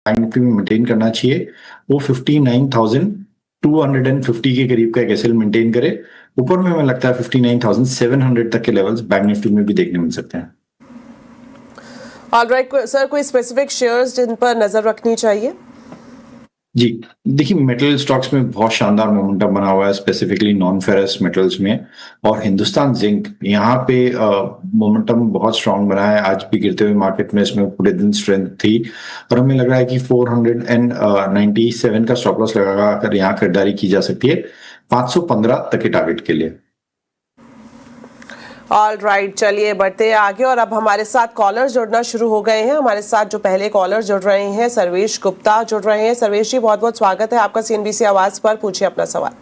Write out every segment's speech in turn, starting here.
Bank Nifty में maintain करना चाहिए वो 59,250 के करीब का एक एसएल मेंटेन करे। ऊपर में हमें लगता है 59,700 तक के लेवल्स बैंक निफ्टी में भी देखने मिल सकते हैं। ऑलराइट सर, कोई स्पेसिफिक शेयर्स जिन पर नजर रखनी चाहिए? जी देखिए, मेटल स्टॉक्स में बहुत शानदार मोमेंटम बना हुआ है, स्पेसिफिकली नॉन फेरस मेटल्स में। और हिंदुस्तान जिंक यहाँ पे मोमेंटम बहुत स्ट्रांग बना है। आज भी गिरते हुए मार्केट में इसमें पूरे दिन स्ट्रेंथ थी और हमें लग रहा है कि 497 का स्टॉप लॉस लगा कर यहाँ खरीदारी की जा सकती है 515 तक के टारगेट के लिए। ऑल राइट, चलिए बढ़ते हैं आगे। और अब हमारे साथ कॉलर्स जुड़ना शुरू हो गए हैं। हमारे साथ जो पहले कॉलर जुड़ रहे हैं सर्वेश गुप्ता जुड़ रहे हैं। सर्वेश जी, बहुत बहुत स्वागत है आपका सीएनबीसी आवाज पर। पूछिए अपना सवाल।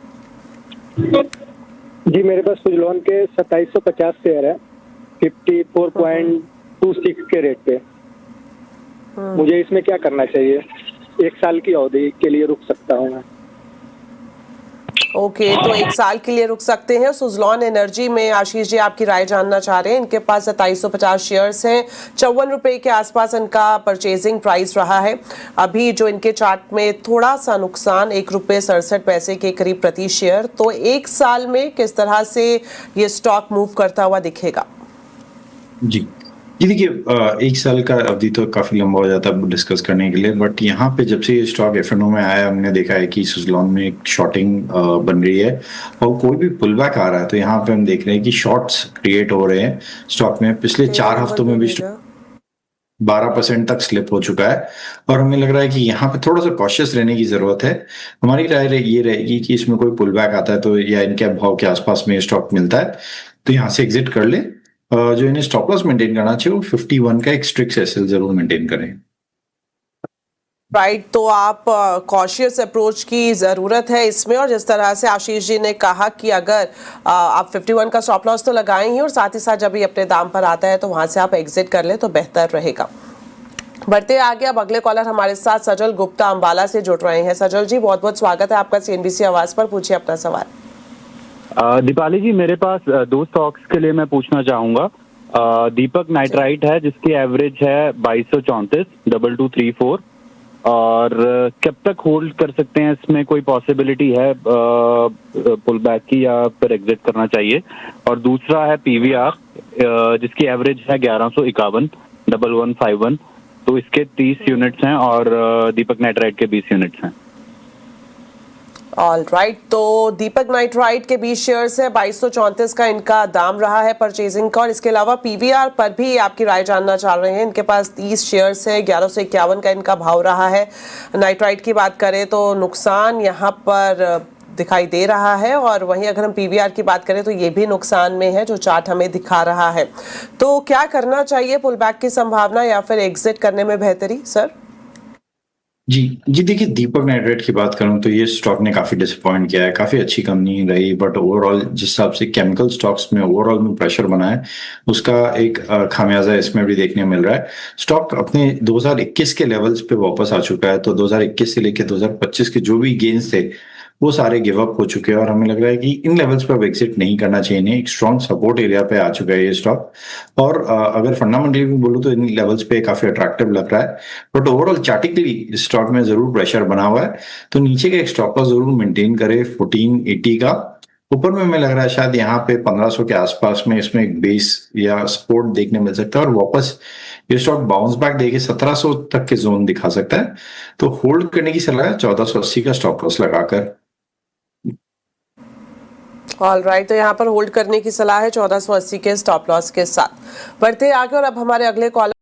जी, मेरे पास सुजलॉन के 2750 शेयर है 54.26 के रेट पे। मुझे इसमें क्या करना चाहिए? 1 साल की अवधि के लिए रुक सकता हूँ मैं? ओके, तो 1 साल के लिए रुक सकते हैं। सुजलॉन एनर्जी में आशीष जी आपकी राय जानना चाह रहे हैं। इनके पास 2750 शेयर्स हैं, 54 रुपए के आसपास इनका परचेजिंग प्राइस रहा है। अभी जो इनके चार्ट में थोड़ा सा नुकसान 1 रुपये 67 पैसे के करीब प्रति शेयर। तो 1 साल में किस तरह से ये स्टॉक मूव करता हुआ दिखेगा? जी देखिए, 1 साल का अवधि तो काफी लंबा हो जाता है डिस्कस करने के लिए, बट यहाँ पे जब से ये स्टॉक एफएनओ में आया हमने देखा है कि सुजलॉन में एक शॉर्टिंग बन रही है और कोई भी पुल बैक आ रहा है तो यहाँ पे हम देख रहे हैं कि शॉर्ट्स क्रिएट हो रहे हैं स्टॉक में। पिछले 4 हफ्तों में भी 12% तक स्लिप हो चुका है और हमें लग रहा है कि यहाँ पे थोड़ा सा कॉशियस रहने की जरूरत है। हमारी राय ये रहेगी कि इसमें कोई पुल बैक आता है तो या इनके भाव के आसपास में स्टॉक मिलता है तो यहाँ से एग्जिट कर ले। जो इन्हें स्टॉप लॉस मेंटेन करना चाहिए वो 51 का एक स्ट्रिक्ट एसएल जरूर मेंटेन करें। राइट, तो आप कॉशियस अप्रोच की ज़रूरत है इसमें। और जिस तरह से आशीष जी ने कहा कि अगर आप 51 का स्टॉप लॉस तो लगाएं ही और साथ ही साथ जब ये अपने दाम पर आता है तो वहां से आप एग्जिट कर ले तो बेहतर रहेगा। बढ़ते आगे, अब अगले कॉलर हमारे साथ सजल गुप्ता अंबाला से जुड़ रहे हैं। सजल जी, बहुत बहुत स्वागत है आपका सीएनबीसी आवाज पर। पूछिए अपना सवाल। दीपाली जी, मेरे पास 2 स्टॉक्स के लिए मैं पूछना चाहूंगा। दीपक नाइट्राइट है जिसकी एवरेज है 2234 2234 और कब तक होल्ड कर सकते हैं? इसमें कोई पॉसिबिलिटी है पुल बैक की या फिर एग्जिट करना चाहिए? और दूसरा है पीवीआर जिसकी एवरेज है 1151 1151, तो इसके 30 यूनिट्स हैं और दीपक नाइट्राइट के 20 यूनिट्स हैं। ऑल राइट, तो दीपक नाइट्राइट के 20 शेयर्स है, 2234 का इनका दाम रहा है परचेजिंग का। और इसके अलावा पीवीआर पर भी आपकी राय जानना चाह रहे हैं। इनके पास 30 शेयर्स है, 1151 का इनका भाव रहा है। नाइट्राइट की बात करें तो नुकसान यहाँ पर दिखाई दे रहा है और वहीं अगर हम पीवीआर की बात करें तो ये भी नुकसान में है जो चार्ट हमें दिखा रहा है। तो क्या करना चाहिए? पुल बैक की संभावना या फिर एग्जिट करने में बेहतरी? सर जी देखिए, दीपक नाइट्राइट की बात करूं तो ये स्टॉक ने काफी डिसअपॉइंट किया है। काफी अच्छी कंपनी रही बट ओवरऑल जिस हिसाब से केमिकल स्टॉक्स में ओवरऑल में प्रेशर बना है उसका एक खामियाजा इसमें भी देखने मिल रहा है। स्टॉक अपने 2021 के लेवल्स पे वापस आ चुका है, तो 2021 से लेकर 2025 के जो भी गेन्स थे वो सारे गिव अप हो चुके हैं और हमें लग रहा है कि इन लेवल्स पर अब एग्जिट नहीं करना चाहिए। एक स्ट्रॉन्ग सपोर्ट एरिया पे आ चुका है ये स्टॉक और अगर फंडामेंटली भी बोलूं तो इन लेवल्स पे काफी अट्रैक्टिव लग रहा है, बट ओवरऑल चार्टिकली स्टॉक में जरूर प्रेशर बना हुआ है तो नीचे का एक स्टॉप लॉस जरूर मेंटेन करे 1480 का। ऊपर में हमें लग रहा है शायद यहाँ पे 1500 के आसपास में इसमें एक बेस या सपोर्ट देखने मिल सकता है और वापस ये स्टॉक बाउंस बैक देके 1700 तक के जोन दिखा सकता है। तो होल्ड करने की सलाह है 1480 का स्टॉप लॉस लगाकर। ऑल राइट, तो यहाँ पर होल्ड करने की सलाह है 1480 के स्टॉप लॉस के साथ। बढ़ते आगे और अब हमारे अगले कॉलर